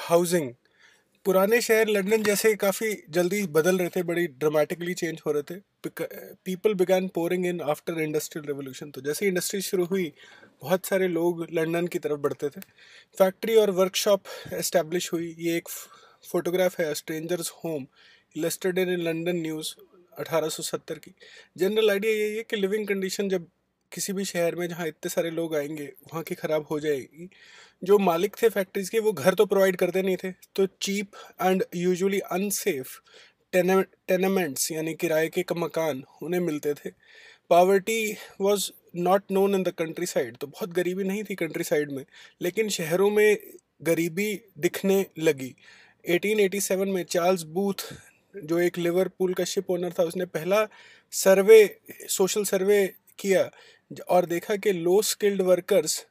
Housing. पुराने शहर London जैसे काफ़ी जल्दी बदल रहे थे, बड़ी ड्रामेटिकली चेंज हो रहे थे। People began pouring in after industrial revolution. तो जैसे इंडस्ट्री शुरू हुई, बहुत सारे लोग लंदन की तरफ बढ़ते थे। फैक्ट्री और वर्कशॉप एस्टेब्लिश हुई। ये एक फोटोग्राफ है strangers home, illustrated in London news 1870 की। जनरल आइडिया यही है कि लिविंग कंडीशन जब किसी भी शहर में जहाँ इतने सारे लोग आएंगे वहाँ की ख़राब हो जाएगी। जो मालिक थे फैक्ट्रीज के, वो घर तो प्रोवाइड करते नहीं थे, तो चीप एंड यूजुअली अनसेफ टेनेमेंट्स यानी किराए के मकान उन्हें मिलते थे। Poverty was not known in the country side. तो बहुत गरीबी नहीं थी कंट्री साइड में, लेकिन शहरों में गरीबी दिखने लगी। 1887 में चार्ल्स बूथ, जो एक लिवरपूल का शिप ओनर था, उसने पहला सर्वे, सोशल सर्वे किया और देखा कि लो स्किल्ड वर्कर्स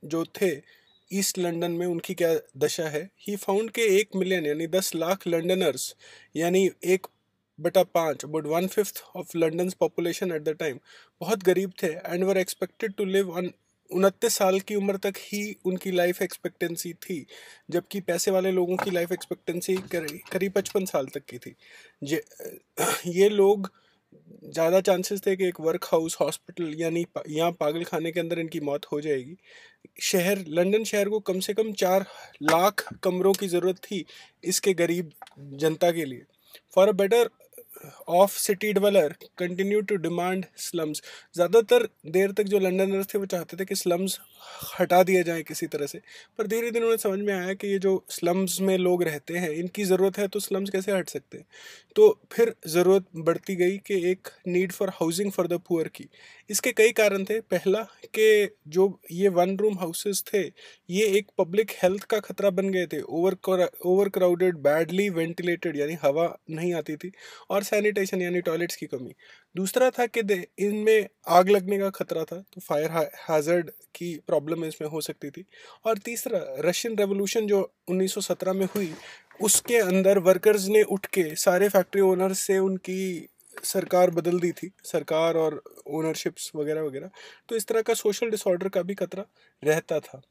जो थे ईस्ट लंदन में, उनकी क्या दशा है। ही फाउंड के 1 मिलियन यानी 10 लाख लंडनर्स, यानी 1/5, about 1/5 of London population at the time, बहुत गरीब थे and were expected to live on 29 साल की उम्र तक ही उनकी लाइफ एक्सपेक्टेंसी थी, जबकि पैसे वाले लोगों की लाइफ एक्सपेक्टेंसी करीब 55 साल तक की थी। ये लोग, ज़्यादा चांसेस थे कि एक वर्क हाउस, हॉस्पिटल यानी यहाँ पागल खाने के अंदर इनकी मौत हो जाएगी। लंदन शहर को कम से कम 4 लाख कमरों की ज़रूरत थी इसके गरीब जनता के लिए। For a better off city dweller continue to demand slums. ज़्यादातर देर तक जो लंडनर्स थे वो चाहते थे कि स्लम्स हटा दिए जाएं किसी तरह से, पर धीरे धीरे उन्हें समझ में आया कि ये जो स्लम्स में लोग रहते हैं इनकी ज़रूरत है, तो स्लम्स कैसे हट सकते हैं। तो फिर ज़रूरत बढ़ती गई कि एक need for housing for the poor की। इसके कई कारण थे। पहला कि जो ये 1 रूम हाउसेस थे, ये एक पब्लिक हेल्थ का खतरा बन गए थे। ओवर क्राउडेड, बैडली वेंटिलेटेड यानी हवा नहीं आती थी, और सैनिटेशन यानी टॉयलेट्स की कमी। दूसरा था कि इनमें आग लगने का खतरा था, तो फायर हैजर्ड की प्रॉब्लम इसमें हो सकती थी। और तीसरा, रशियन रेवोल्यूशन जो 1917 में हुई, उसके अंदर वर्कर्स ने उठ के सारे फैक्ट्री ओनर्स से उनकी सरकार बदल दी थी, सरकार और ओनरशिप्स वगैरह वगैरह। तो इस तरह का सोशल डिसऑर्डर का भी खतरा रहता था।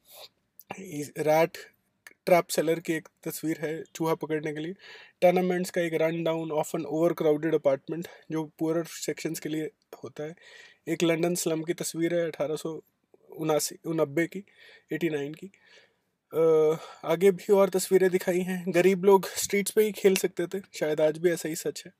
रैट ट्रैप सेलर की एक तस्वीर है चूहा पकड़ने के लिए। टेनामेंट्स का एक run down of an overcrowded apartment जो पुअर सेक्शंस के लिए होता है। एक लंदन स्लम की तस्वीर है 1889 की, 89 की। आगे भी और तस्वीरें दिखाई हैं। गरीब लोग स्ट्रीट्स पे ही खेल सकते थे, शायद आज भी ऐसा ही सच है।